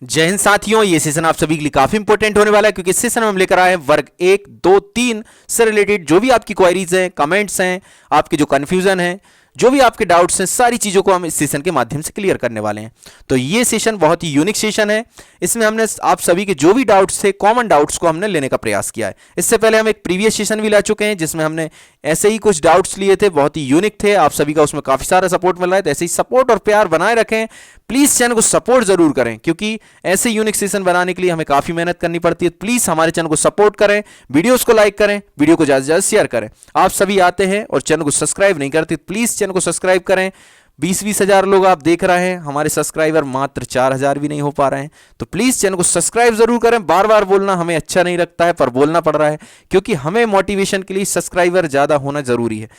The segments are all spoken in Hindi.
जय हिंद साथियों, ये सेशन आप सभी के लिए काफी इंपॉर्टेंट होने वाला है क्योंकि इस सेशन में हम लेकर आए हैं वर्ग 1, 2, 3 से रिलेटेड जो भी आपकी क्वेरीज हैं, कमेंट्स हैं, आपके जो कंफ्यूजन है, जो भी आपके डाउट्स हैं, सारी चीजों को हम इस सेशन के माध्यम से क्लियर करने वाले हैं। तो ये सेशन बहुत ही यूनिक सेशन है। इसमें हमने आप सभी के जो भी डाउट्स थे, कॉमन डाउट्स को हमने लेने का प्रयास किया है। इससे पहले हम एक प्रीवियस सेशन भी ला चुके हैं जिसमें हमने ऐसे ही कुछ डाउट्स लिए थे, बहुत ही यूनिक थे। आप सभी का उसमें काफी सारा सपोर्ट मिल रहा है, तो ऐसे ही सपोर्ट और प्यार बनाए रखें। प्लीज चैनल को सपोर्ट जरूर करें क्योंकि ऐसे यूनिक सेशन बनाने के लिए हमें काफी मेहनत करनी पड़ती है। प्लीज हमारे चैनल को सपोर्ट करें, वीडियोस को लाइक करें, वीडियो को ज्यादा से ज्यादा शेयर करें। आप सभी आते हैं और चैनल को सब्सक्राइब नहीं करते, प्लीज चैनल को सब्सक्राइब करें। 20-20 हजार लोग आप देख रहे हैं, हमारे सब्सक्राइबर मात्र 4000 भी नहीं हो पा रहे हैं। तो प्लीज चैनल को सब्सक्राइब जरूर करें। बार बार बोलना हमें अच्छा नहीं लगता है, पर बोलना पड़ रहा है क्योंकि हमें मोटिवेशन के लिए सब्सक्राइबर ज्यादा होना जरूरी है।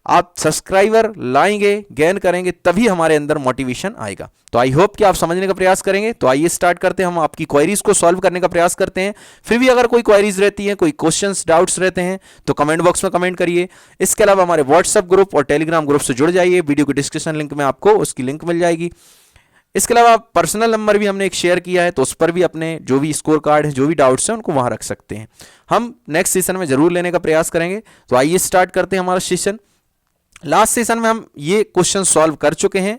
आप सब्सक्राइबर लाएंगे, गेन करेंगे, तभी हमारे अंदर मोटिवेशन आएगा। तो आई होप कि आप समझने का प्रयास करेंगे। तो आइए स्टार्ट करते हैं, हम आपकी क्वेरीज को सॉल्व करने का प्रयास करते हैं। फिर भी अगर कोई क्वेरीज रहती हैं, कोई क्वेश्चंस, डाउट्स रहते हैं तो कमेंट बॉक्स में कमेंट करिए। इसके अलावा हमारे व्हाट्सएप ग्रुप और टेलीग्राम ग्रुप से जुड़ जाइए, वीडियो के डिस्क्रिप्शन लिंक में आपको उसकी लिंक मिल जाएगी। इसके अलावा पर्सनल नंबर भी हमने एक शेयर किया है, तो उस पर भी अपने जो भी स्कोर कार्ड है, जो भी डाउट्स हैं, उनको वहां रख सकते हैं। हम नेक्स्ट सेशन में जरूर लेने का प्रयास करेंगे। तो आइए स्टार्ट करते हैं हमारा सेशन। लास्ट सेशन में हम ये क्वेश्चन सॉल्व कर चुके हैं।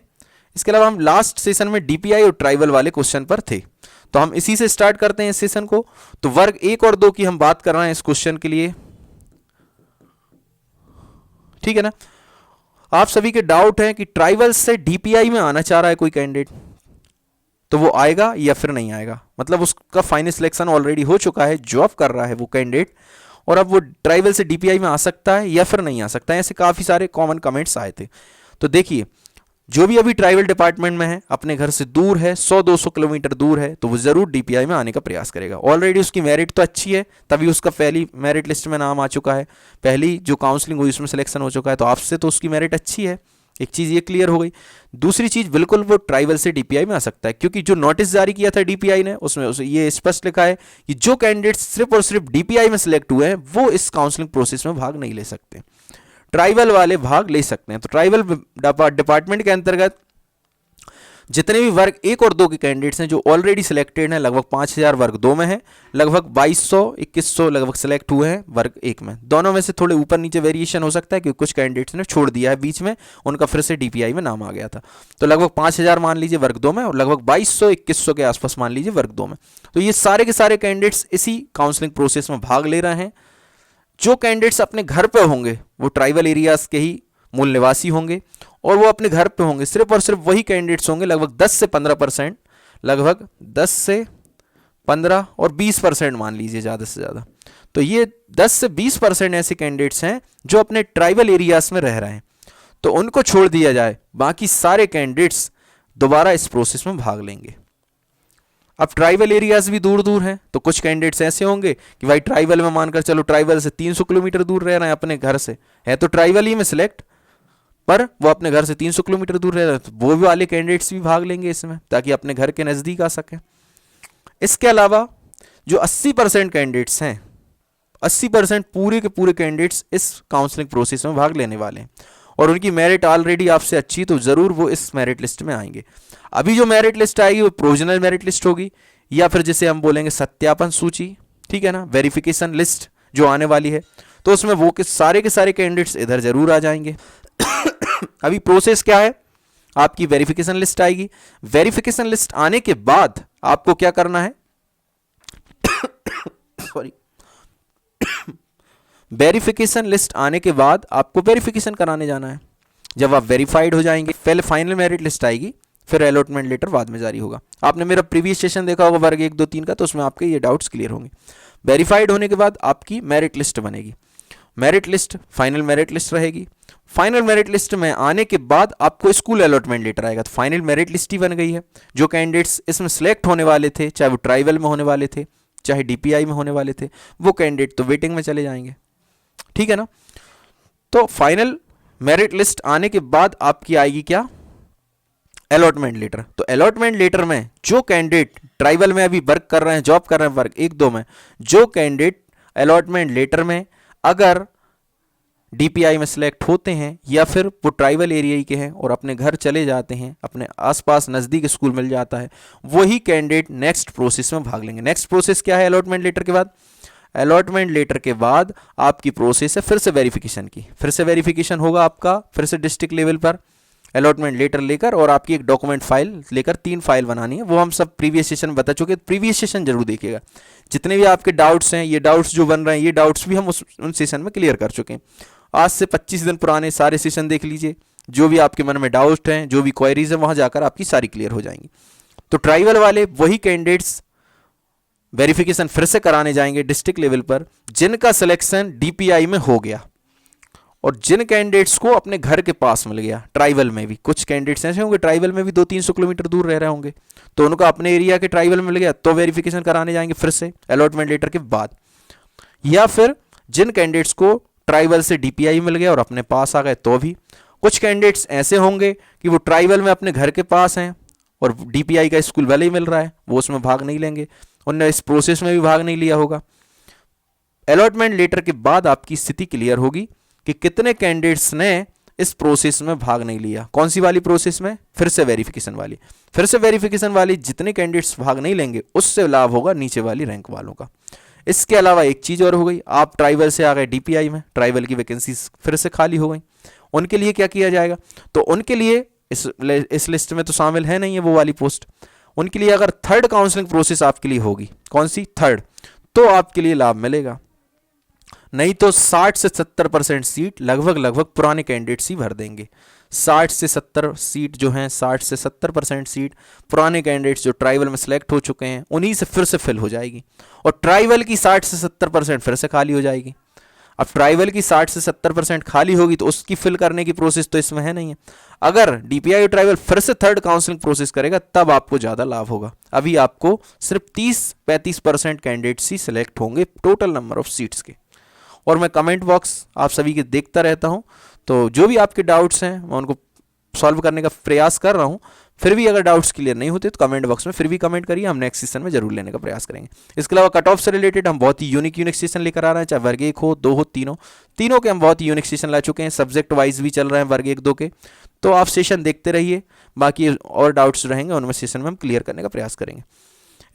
इसके अलावा हम लास्ट सेशन में डीपीआई और ट्राइबल वाले क्वेश्चन पर थे, तो हम इसी से स्टार्ट करते हैं इस सेशन को। तो वर्ग 1 और 2 की हम बात कर रहे हैं इस क्वेश्चन के लिए, ठीक है ना। आप सभी के डाउट है कि ट्राइबल से डीपीआई में आना चाह रहा है कोई कैंडिडेट, तो वो आएगा या फिर नहीं आएगा। मतलब उसका फाइनल सिलेक्शन ऑलरेडी हो चुका है, जॉब कर रहा है वो कैंडिडेट, और अब वो ट्राइबल से डीपीआई में आ सकता है या फिर नहीं आ सकता है। ऐसे काफ़ी सारे कॉमन कमेंट्स आए थे। तो देखिए, जो भी अभी ट्राइबल डिपार्टमेंट में है, अपने घर से दूर है, 100-200 किलोमीटर दूर है, तो वो ज़रूर डीपीआई में आने का प्रयास करेगा। ऑलरेडी उसकी मेरिट तो अच्छी है, तभी उसका पहली मेरिट लिस्ट में नाम आ चुका है, पहली जो काउंसलिंग हुई उसमें सिलेक्शन हो चुका है। तो आपसे तो उसकी मेरिट अच्छी है, एक चीज़ ये क्लियर हो गई। दूसरी चीज़, बिल्कुल वो ट्राइबल से डीपीआई में आ सकता है क्योंकि जो नोटिस जारी किया था डीपीआई ने, उसमें ये स्पष्ट लिखा है कि जो कैंडिडेट सिर्फ और सिर्फ डीपीआई में सिलेक्ट हुए हैं वो इस काउंसलिंग प्रोसेस में भाग नहीं ले सकते, ट्राइबल वाले भाग ले सकते हैं। तो ट्राइबल डिपार्टमेंट के अंतर्गत जितने भी वर्ग 1 और 2 के कैंडिडेट्स हैं जो ऑलरेडी सिलेक्टेड हैं, लगभग 5000 वर्ग 2 में है, लगभग 2200-2100 लगभग सिलेक्ट हुए हैं वर्ग 1 में। दोनों में से थोड़े ऊपर नीचे वेरिएशन हो सकता है क्योंकि कुछ कैंडिडेट्स ने छोड़ दिया है बीच में, उनका फिर से डीपीआई में नाम आ गया था। तो लगभग 5000 मान लीजिए वर्ग 2 में, और लगभग 2200-2100 के आसपास मान लीजिए वर्ग 2 में। तो ये सारे के सारे कैंडिडेट्स इसी काउंसलिंग प्रोसेस में भाग ले रहे हैं। जो कैंडिडेट्स अपने घर पे होंगे वो ट्राइबल एरियाज के ही मूल निवासी होंगे, और वो अपने घर पे होंगे, सिर्फ और सिर्फ वही कैंडिडेट्स होंगे। लगभग 10 से 15%, लगभग 10 से 15 और 20% मान लीजिए ज़्यादा से ज़्यादा। तो ये 10 से 20% ऐसे कैंडिडेट्स हैं जो अपने ट्राइबल एरियाज में रह रहे हैं, तो उनको छोड़ दिया जाए, बाकी सारे कैंडिडेट्स दोबारा इस प्रोसेस में भाग लेंगे। अब ट्राइबल एरियाज भी दूर दूर हैं, तो कुछ कैंडिडेट्स ऐसे होंगे कि भाई ट्राइबल में मानकर चलो ट्राइबल से 300 किलोमीटर दूर रह रहे हैं अपने घर से, है तो ट्राइबल ही में सिलेक्ट, पर वो अपने घर से 300 किलोमीटर दूर रह रहे हैं, तो वो वाले कैंडिडेट्स भी भाग लेंगे इसमें ताकि अपने घर के नज़दीक आ सके। इसके अलावा जो 80% कैंडिडेट्स हैं, 80% पूरे के पूरे कैंडिडेट्स इस काउंसलिंग प्रोसेस में भाग लेने वाले हैं, और उनकी मेरिट ऑलरेडी आपसे अच्छी, तो ज़रूर वो इस मेरिट लिस्ट में आएंगे। अभी जो मेरिट लिस्ट आएगी वो प्रोविजनल मेरिट लिस्ट होगी, या फिर जिसे हम बोलेंगे सत्यापन सूची, ठीक है ना, वेरिफिकेशन लिस्ट जो आने वाली है। तो उसमें वो के सारे कैंडिडेट्स इधर जरूर आ जाएंगे। अभी प्रोसेस क्या है, आपकी वेरिफिकेशन लिस्ट आएगी। वेरिफिकेशन लिस्ट आने के बाद आपको क्या करना है, सॉरी, वेरिफिकेशन लिस्ट आने के बाद आपको वेरिफिकेशन कराने जाना है। जब आप वेरीफाइड हो जाएंगे, पहले फाइनल मेरिट लिस्ट आएगी, फिर अलॉटमेंट लेटर बाद में जारी होगा। आपने मेरा प्रीवियस सेशन देखा होगा वर्ग 1, 2, 3 का, तो उसमें आपके ये डाउट्स क्लियर होंगे। वेरीफाइड होने के बाद आपकी मेरिट लिस्ट बनेगी। Merit list final merit list रहेगी। फाइनल मेरिट लिस्ट में आने के बाद आपको स्कूल अलॉटमेंट लेटर आएगा। तो फाइनल मेरिट लिस्ट ही बन गई है। जो कैंडिडेट्स इसमें सिलेक्ट होने वाले थे, चाहे वो ट्राइबल में होने वाले थे, चाहे डीपीआई में होने वाले थे, वो कैंडिडेट तो वेटिंग में चले जाएंगे, ठीक है ना। तो फाइनल मेरिट लिस्ट आने के बाद आपकी आएगी क्या, अलॉटमेंट लेटर। तो अलॉटमेंट लेटर में जो कैंडिडेट ट्राइबल में अभी वर्क कर रहे हैं, जॉब कर रहे हैं वर्ग 1, 2 में, जो कैंडिडेट अलॉटमेंट लेटर में अगर डीपीआई में सिलेक्ट होते हैं या फिर वो ट्राइबल एरिया के हैं और अपने घर चले जाते हैं, अपने आसपास नज़दीक स्कूल मिल जाता है, वही कैंडिडेट नेक्स्ट प्रोसेस में भाग लेंगे। नेक्स्ट प्रोसेस क्या है अलॉटमेंट लेटर के बाद? अलॉटमेंट लेटर के बाद आपकी प्रोसेस है फिर से वेरिफिकेशन की। फिर से वेरिफिकेशन होगा आपका फिर से डिस्ट्रिक्ट लेवल पर अलॉटमेंट लेटर लेकर, और आपकी एक डॉक्यूमेंट फाइल लेकर 3 फाइल बनानी है। वो हम सब प्रीवियस सेशन में बता चुके हैं, प्रीवियस सेशन जरूर देखिएगा। जितने भी आपके डाउट्स हैं, ये डाउट्स जो बन रहे हैं, ये डाउट्स भी हम उन सेशन में क्लियर कर चुके हैं। आज से 25 दिन पुराने सारे सेशन देख लीजिए, जो भी आपके मन में डाउट हैं, जो भी क्वेरीज हैं, वहाँ जाकर आपकी सारी क्लियर हो जाएंगी। तो ट्राइबल वाले वही कैंडिडेट्स वेरिफिकेशन फिर से कराने जाएंगे डिस्ट्रिक्ट लेवल पर जिनका सिलेक्शन डीपीआई में हो गया और जिन कैंडिडेट्स को अपने घर के पास मिल गया। ट्राइबल में भी कुछ कैंडिडेट्स ऐसे होंगे ट्राइबल में भी 200-300 किलोमीटर दूर रह रहे होंगे, तो उनका अपने एरिया के ट्राइबल में मिल गया तो वेरिफिकेशन कराने जाएंगे फिर से अलॉटमेंट लेटर के बाद। या फिर जिन कैंडिडेट्स को ट्राइबल से डीपीआई मिल गया और अपने पास आ गए तो भी। कुछ कैंडिडेट्स ऐसे होंगे कि वो ट्राइबल में अपने घर के पास हैं और डीपीआई का स्कूल भले ही मिल रहा है, वो उसमें भाग नहीं लेंगे, उनने इस प्रोसेस में भी भाग नहीं लिया होगा। अलॉटमेंट लेटर के बाद आपकी स्थिति क्लियर होगी कि कितने कैंडिडेट्स ने इस प्रोसेस में भाग नहीं लिया। कौन सी वाली प्रोसेस में? फिर से वेरिफिकेशन वाली। फिर से वेरिफिकेशन वाली जितने कैंडिडेट्स भाग नहीं लेंगे उससे लाभ होगा नीचे वाली रैंक वालों का। इसके अलावा एक चीज़ और हो गई, आप ट्राइबल से आ गए डीपीआई में, ट्राइबल की वैकेंसीज फिर से खाली हो गई। उनके लिए क्या किया जाएगा? तो उनके लिए इस लिस्ट में तो शामिल है नहीं है वो वाली पोस्ट। उनके लिए अगर थर्ड काउंसलिंग प्रोसेस आपके लिए होगी, कौन सी? थर्ड, तो आपके लिए लाभ मिलेगा। नहीं तो 60 से 70% सीट लगभग पुराने कैंडिडेट्स ही भर देंगे। 60 से 70 सीट जो हैं, 60 से 70% सीट पुराने कैंडिडेट्स जो ट्राइबल में सिलेक्ट हो चुके हैं उन्हीं से फिर से फिल हो जाएगी, और ट्राइबल की 60 से 70% फिर से खाली हो जाएगी। अब ट्राइबल की 60 से 70% खाली होगी तो उसकी फिल करने की प्रोसेस तो इसमें है नहीं है। अगर डीपीआई ट्राइबल फिर से थर्ड काउंसलिंग प्रोसेस करेगा तब आपको ज़्यादा लाभ होगा। अभी आपको सिर्फ 30-35% कैंडिडेट्स ही सिलेक्ट होंगे टोटल नंबर ऑफ सीट्स के। और मैं कमेंट बॉक्स आप सभी के देखता रहता हूं, तो जो भी आपके डाउट्स हैं मैं उनको सॉल्व करने का प्रयास कर रहा हूं। फिर भी अगर डाउट्स क्लियर नहीं होते तो कमेंट बॉक्स में फिर भी कमेंट करिए, हम नेक्स्ट सेशन में जरूर लेने का प्रयास करेंगे। इसके अलावा कट ऑफ से रिलेटेड हम बहुत ही यूनिक सेशन लेकर आ रहे हैं, चाहे वर्ग 1 हो, 2 हो, तीनों के हम बहुत ही यूनिक सेशन ला चुके हैं। सब्जेक्ट वाइज भी चल रहे हैं वर्ग 1, 2 के, तो आप सेशन देखते रहिए। बाकी और डाउट्स रहेंगे उनमें सेशन में हम क्लियर करने का प्रयास करेंगे।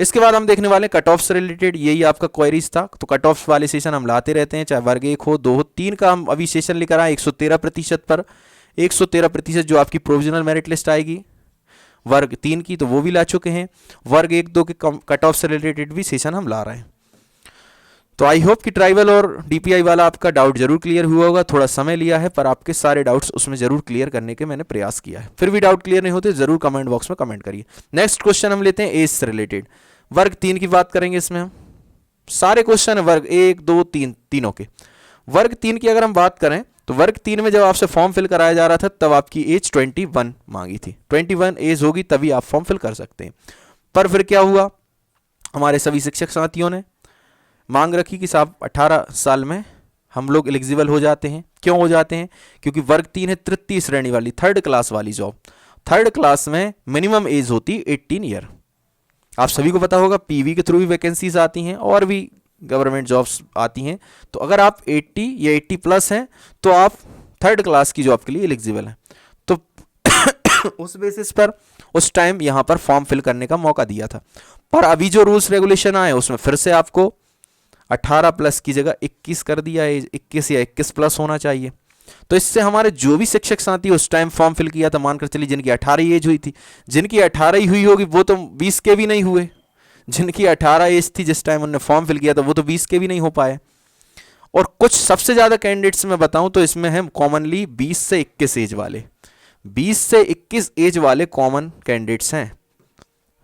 इसके बाद हम देखने वाले कट ऑफ से रिलेटेड, यही आपका क्वेरीज था। तो कट ऑफ वाले सेशन हम लाते रहते हैं, चाहे वर्ग 1 हो, 2 हो, 3 का हम अभी सेशन लेकर आए 113% पर। 113% जो आपकी प्रोविजनल मेरिट लिस्ट आएगी वर्ग 3 की, तो वो भी ला चुके हैं। वर्ग 1, 2 के कट ऑफ से रिलेटेड भी सेशन हम ला रहे हैं। तो आई होप कि ट्राइबल और डीपीआई वाला आपका डाउट जरूर क्लियर हुआ होगा। थोड़ा समय लिया है पर आपके सारे डाउट्स उसमें जरूर क्लियर करने के मैंने प्रयास किया है। फिर भी डाउट क्लियर नहीं होते जरूर कमेंट बॉक्स में कमेंट करिए। नेक्स्ट क्वेश्चन हम लेते हैं एज से रिलेटेड, वर्ग 3 की बात करेंगे। इसमें हम सारे क्वेश्चन है वर्ग 1, 2, 3 तीनों के। वर्ग 3 की अगर हम बात करें तो वर्ग 3 में जब आपसे फॉर्म फिल कराया जा रहा था तब आपकी एज 21 मांगी थी। 21 एज होगी तभी आप फॉर्म फिल कर सकते हैं। पर फिर क्या हुआ, हमारे सभी शिक्षक साथियों ने मांग रखी कि साहब 18 साल में हम लोग एलिजिबल हो जाते हैं। क्यों हो जाते हैं? क्योंकि वर्ग 3 है तृतीय श्रेणी वाली, थर्ड क्लास वाली जॉब। थर्ड क्लास में मिनिमम एज होती 18 ईयर। आप सभी को पता होगा पीवी के थ्रू भी वैकेंसीज आती हैं और भी गवर्नमेंट जॉब्स आती हैं। तो अगर आप 80 या 80 प्लस हैं तो आप थर्ड क्लास की जॉब के लिए एलिजिबल हैं। तो उस बेसिस पर उस टाइम यहाँ पर फॉर्म फिल करने का मौका दिया था। पर अभी जो रूल्स रेगुलेशन आए उसमें फिर से आपको 18 प्लस की जगह 21 कर दिया है, 21 या 21 प्लस होना चाहिए। तो इससे हमारे जो भी शिक्षक साथी उस टाइम फॉर्म फिल किया था, मानकर चलिए जिनकी 18 एज हुई थी, जिनकी 18 ही हुई होगी वो तो 20 के भी नहीं हुए। जिनकी 18 एज थी जिस टाइम उन्होंने फॉर्म फिल किया था वो तो 20 के भी नहीं हो पाए। और कुछ सबसे ज़्यादा कैंडिडेट्स में बताऊं तो इसमें है कॉमनली 20 से 21 एज वाले, 20 से 21 एज वाले कॉमन कैंडिडेट्स हैं।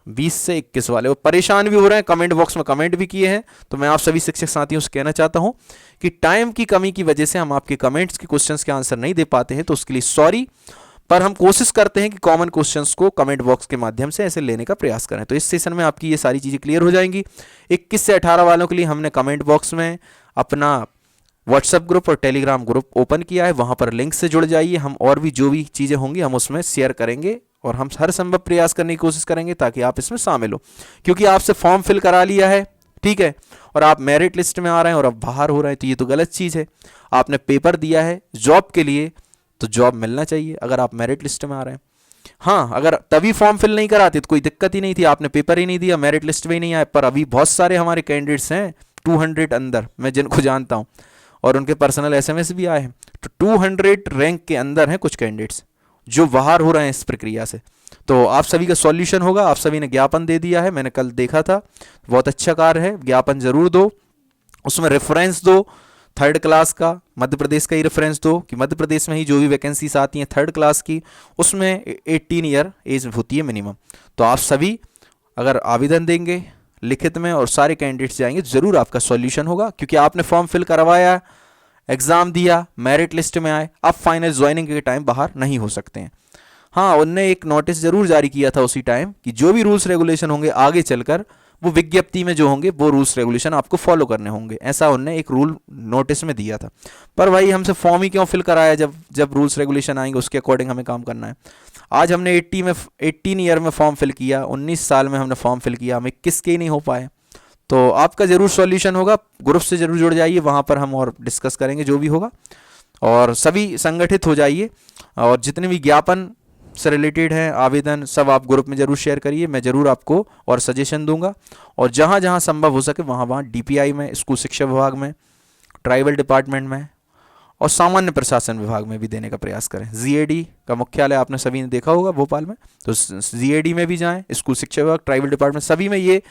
20 से 21 वाले वो परेशान भी हो रहे हैं, कमेंट बॉक्स में कमेंट भी किए हैं। तो मैं आप सभी शिक्षक साथियों से कहना चाहता हूं कि टाइम की कमी की वजह से हम आपके कमेंट्स के क्वेश्चंस के आंसर नहीं दे पाते हैं, तो उसके लिए सॉरी। पर हम कोशिश करते हैं कि कॉमन क्वेश्चंस को कमेंट बॉक्स के माध्यम से ऐसे लेने का प्रयास करें। तो इस सेशन में आपकी ये सारी चीज़ें क्लियर हो जाएंगी। 21 से 18 वालों के लिए हमने कमेंट बॉक्स में अपना व्हाट्सएप ग्रुप और टेलीग्राम ग्रुप ओपन किया है, वहाँ पर लिंक से जुड़ जाइए। हम और भी जो भी चीज़ें होंगी हम उसमें शेयर करेंगे और हम हर संभव प्रयास करने की कोशिश करेंगे ताकि आप इसमें शामिल हो। क्योंकि आपसे फॉर्म फिल करा लिया है, ठीक है। और आप मेरिट लिस्ट में आ रहे हैं और अब बाहर हो रहे हैं, तो ये तो गलत चीज़ है। आपने पेपर दिया है जॉब के लिए तो जॉब मिलना चाहिए अगर आप मेरिट लिस्ट में आ रहे हैं। हाँ, अगर तभी फॉर्म फिल नहीं कराते तो कोई दिक्कत ही नहीं थी, आपने पेपर ही नहीं दिया, मेरिट लिस्ट में ही नहीं आए। पर अभी बहुत सारे हमारे कैंडिडेट्स हैं 200 अंदर, मैं जिनको जानता हूँ, और उनके पर्सनल एसएमएस भी आए हैं। तो 200 रैंक के अंदर हैं कुछ कैंडिडेट्स जो बाहर हो रहे हैं इस प्रक्रिया से। तो आप सभी का सॉल्यूशन होगा। आप सभी ने ज्ञापन दे दिया है, मैंने कल देखा था, बहुत अच्छा कार्य है। ज्ञापन जरूर दो, उसमें रेफरेंस दो थर्ड क्लास का, मध्य प्रदेश का ही रेफरेंस दो कि मध्य प्रदेश में ही जो भी वैकेंसीज आती हैं थर्ड क्लास की, उसमें 18 ईयर एज होती है मिनिमम। तो आप सभी अगर आवेदन देंगे लिखित में और सारे कैंडिडेट्स जाएंगे तो ज़रूर आपका सॉल्यूशन होगा, क्योंकि आपने फॉर्म फिल करवाया, एग्ज़ाम दिया, मेरिट लिस्ट में आए, अब फाइनल ज्वाइनिंग के टाइम बाहर नहीं हो सकते हैं। हाँ, उनने एक नोटिस ज़रूर जारी किया था उसी टाइम कि जो भी रूल्स रेगुलेशन होंगे आगे चलकर वो विज्ञप्ति में जो होंगे वो रूल्स रेगुलेशन आपको फॉलो करने होंगे, ऐसा उनने एक रूल नोटिस में दिया था। पर भाई हमसे फॉर्म ही क्यों फिल कराया जब रूल्स रेगुलेशन आएंगे उसके अकॉर्डिंग हमें काम करना है। आज हमने 18 ईयर में फॉर्म फिल किया, 19 साल में हमने फॉर्म फिल किया, हम 21 के ही नहीं हो पाए। तो आपका ज़रूर सॉल्यूशन होगा, ग्रुप से ज़रूर जुड़ जाइए, वहाँ पर हम और डिस्कस करेंगे जो भी होगा। और सभी संगठित हो जाइए, और जितने भी ज्ञापन से रिलेटेड हैं आवेदन सब आप ग्रुप में ज़रूर शेयर करिए, मैं ज़रूर आपको और सजेशन दूंगा। और जहाँ जहाँ संभव हो सके वहाँ वहाँ डीपीआई में, स्कूल शिक्षा विभाग में, ट्राइबल डिपार्टमेंट में और सामान्य प्रशासन विभाग में भी देने का प्रयास करें। जीएडी का मुख्यालय आपने सभी ने देखा होगा भोपाल में, तो जीएडी में भी जाएं, स्कूल शिक्षा विभाग, ट्राइबल डिपार्टमेंट, सभी में ये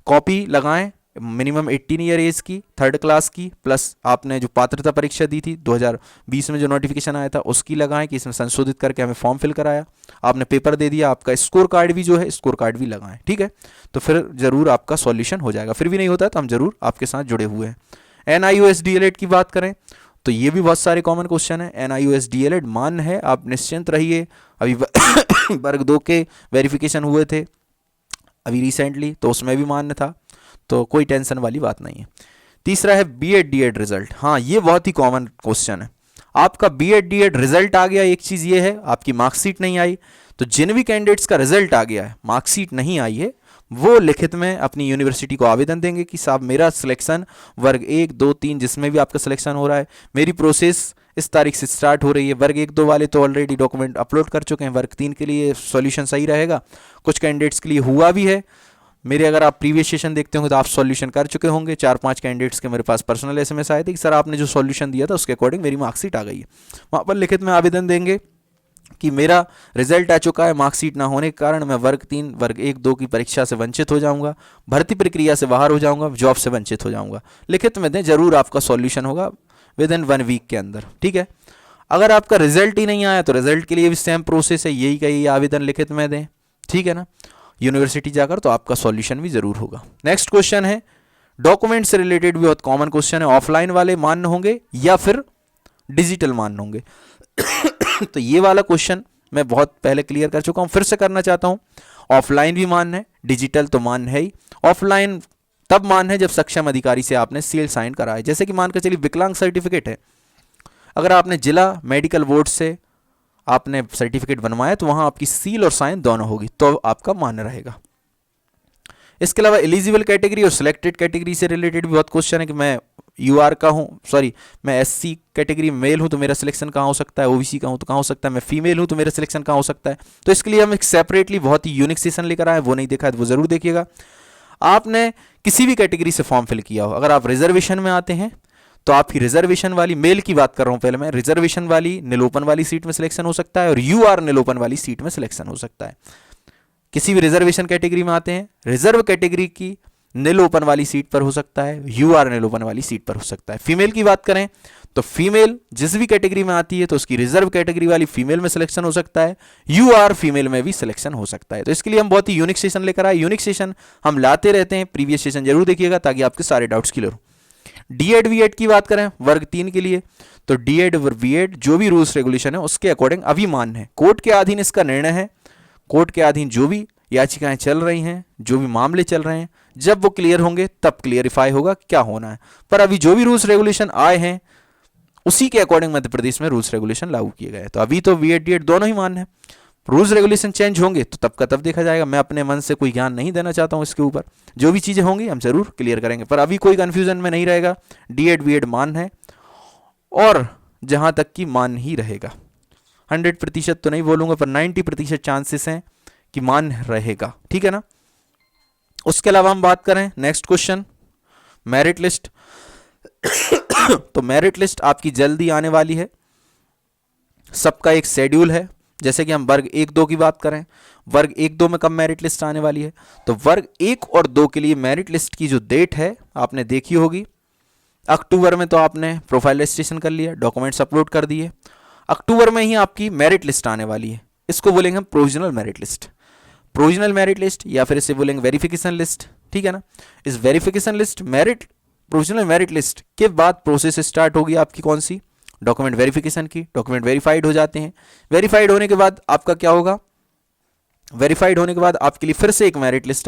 कॉपी लगाएं मिनिमम 18 ईयर एज की, थर्ड क्लास की, प्लस आपने जो पात्रता परीक्षा दी थी 2020 में जो नोटिफिकेशन आया था उसकी लगाएं कि इसमें संशोधित करके हमें फॉर्म फिल कराया, आपने पेपर दे दिया, आपका स्कोर कार्ड भी जो है स्कोर कार्ड भी लगाएं, ठीक है। तो फिर ज़रूर आपका सॉल्यूशन हो जाएगा। फिर भी नहीं होता है तो हम ज़रूर आपके साथ जुड़े हुए हैं। NIOS DLED की बात करें तो ये भी बहुत सारे कॉमन क्वेश्चन है। NIOS DLED मान्य है, आप निश्चिंत रहिए। अभी वर्ग 2 के वेरिफिकेशन हुए थे अभी रिसेंटली, तो उसमें भी मान्य था, तो कोई टेंशन वाली बात नहीं है। तीसरा है B.Ed D.Ed रिजल्ट। हाँ, ये बहुत ही कॉमन क्वेश्चन है। आपका B.Ed D.Ed रिजल्ट आ गया, एक चीज़ ये है आपकी मार्कशीट नहीं आई, तो जिन भी कैंडिडेट्स का रिजल्ट आ गया है मार्कशीट नहीं आई है वो लिखित में अपनी यूनिवर्सिटी को आवेदन देंगे कि साहब मेरा सिलेक्शन वर्ग 1, 2, 3 जिसमें भी आपका सिलेक्शन हो रहा है, मेरी प्रोसेस इस तारीख से स्टार्ट हो रही है। वर्ग 1, 2 वाले तो ऑलरेडी डॉक्यूमेंट अपलोड कर चुके हैं, वर्ग 3 के लिए सॉल्यूशन सही रहेगा, कुछ कैंडिडेट्स के लिए हुआ भी है। मेरे अगर आप प्रीवियस सेशन देखते होंगे तो आप सॉल्यूशन कर चुके होंगे। 4-5 कैंडिडेट्स के मेरे पास पर्सनल एसएमएस आए थे कि सर आपने जो सॉल्यूशन दिया था उसके अकॉर्डिंग मेरी मार्कशीट आ गई है। वहाँ पर लिखित में आवेदन देंगे कि मेरा रिजल्ट आ चुका है, मार्कशीट ना होने के कारण मैं वर्ग 3, वर्ग 1, 2 की परीक्षा से वंचित हो जाऊंगा, भर्ती प्रक्रिया से बाहर हो जाऊंगा, जॉब से वंचित हो जाऊंगा। लिखित में दें, जरूर आपका सॉल्यूशन होगा विदिन 1 वीक के अंदर, ठीक है। अगर आपका रिजल्ट ही नहीं आया तो रिजल्ट के लिए भी सेम प्रोसेस है, यही का यही आवेदन लिखित में दें, ठीक है ना, यूनिवर्सिटी जाकर, तो आपका सॉल्यूशन भी जरूर होगा। नेक्स्ट क्वेश्चन है डॉक्यूमेंट से रिलेटेड, भी बहुत कॉमन क्वेश्चन है, ऑफलाइन वाले मान्य होंगे या फिर डिजिटल मान्य होंगे। तो ये वाला क्वेश्चन मैं बहुत पहले क्लियर कर चुका हूं, फिर से करना चाहता हूं। ऑफलाइन भी मान्य है, डिजिटल तो मान्य है ही। ऑफलाइन तब मान्य है जब सक्षम अधिकारी से आपने सील साइन करा है। जैसे कि मानकर चलिए विकलांग सर्टिफिकेट है, अगर आपने जिला मेडिकल बोर्ड से आपने सर्टिफिकेट बनवाया तो वहां आपकी सील और साइन दोनों होगी, तो आपका मान्य रहेगा। इसके अलावा एलिजिबल कैटेगरी और सिलेक्टेड कैटेगरी से रिलेटेड भी बहुत क्वेश्चन है कि मैं यूआर का हूँ, सॉरी मैं एससी कैटेगरी में मेल हूँ तो मेरा सिलेक्शन कहाँ हो सकता है, ओबीसी का हूँ तो कहाँ हो सकता है, मैं फीमेल हूँ तो मेरा सिलेक्शन कहाँ हो सकता है। तो इसके लिए हम एक सेपरेटली बहुत ही यूनिक सेशन लेकर आए, वो नहीं देखा है तो वो जरूर देखिएगा। आपने किसी भी कैटेगरी से फॉर्म फिल किया हो, अगर आप रिजर्वेशन में आते हैं तो आपकी रिजर्वेशन वाली, मेल की बात कर रहा हूं पहले मैं, रिजर्वेशन वाली निलोपन वाली सीट में सिलेक्शन हो सकता है और यूआर निलोपन वाली सीट में सिलेक्शन हो सकता है। किसी भी रिजर्वेशन कैटेगरी में आते हैं, रिजर्व कैटेगरी की निलोपन वाली सीट पर हो सकता है, यूआर निलोपन वाली सीट पर हो सकता है। फीमेल की बात करें तो फीमेल जिस भी कैटेगरी में आती है तो उसकी रिजर्व कैटेगरी वाली फीमेल में सिलेक्शन हो सकता है, यूआर फीमेल में भी सिलेक्शन हो सकता है। तो इसके लिए हम बहुत ही यूनिक सेशन लेकर आए, यूनिक सेशन हम लाते रहते हैं, प्रीवियस सेशन जरूर देखिएगा ताकि आपके सारे डाउट्स क्लियर हो। डीएड वीएड की बात करें वर्ग 3 के लिए, तो डीएड और वीएड जो भी रूल्स रेगुलेशन है उसके अकॉर्डिंग अभी मान्य है, कोर्ट के अधीन इसका निर्णय है, कोर्ट के अधीन जो भी याचिकाएं चल रही हैं, जो भी मामले चल रहे हैं, जब वो क्लियर होंगे तब क्लियरिफाई होगा क्या होना है। पर अभी जो भी रूल्स रेगुलेशन आए हैं उसी के अकॉर्डिंग मध्य प्रदेश में रूल्स रेगुलेशन लागू किए गए, तो अभी तो वीएड डीएड दोनों ही मान्य है। रूल्स रेगुलेशन चेंज होंगे तो तब का तब देखा जाएगा। मैं अपने मन से कोई ज्ञान नहीं देना चाहता हूँ इसके ऊपर। जो भी चीज़ें होंगी हम जरूर क्लियर करेंगे, पर अभी कोई कन्फ्यूजन में नहीं रहेगा। डी.एड बी.एड मान है, और जहाँ तक कि मान ही रहेगा। 100% तो नहीं बोलूँगा, पर 90% चांसेस हैं कि मान रहेगा, ठीक है ना। उसके अलावा हम बात करें नेक्स्ट क्वेश्चन, मेरिट लिस्ट। तो मेरिट लिस्ट आपकी जल्दी आने वाली है, सबका एक शेड्यूल है। जैसे कि हम वर्ग 1-2 की बात करें, वर्ग 1-2 में कब मेरिट लिस्ट आने वाली है, तो वर्ग 1 और 2 के लिए मेरिट लिस्ट की जो डेट है आपने देखी होगी। अक्टूबर में तो आपने प्रोफाइल रजिस्ट्रेशन कर लिया, डॉक्यूमेंट्स अपलोड कर दिए, अक्टूबर में ही आपकी मेरिट लिस्ट आने वाली है। इसको बोलेंगे हम provisional merit list, provisional merit list, या फिर इसे बोलेंगे वेरिफिकेशन लिस्ट, ठीक है ना। इस verification list, merit, provisional merit list के बाद प्रोसेस स्टार्ट होगी आपकी कौन सी, डॉक्यूमेंट वेरिफिकेशन की। डॉक्यूमेंट वेरीफाइड हो जाते हैं, वेरीफाइड होने के बाद आपका क्या होगा, वेरीफाइड होने के बाद आपके लिए फिर से एक मेरिट लिस्ट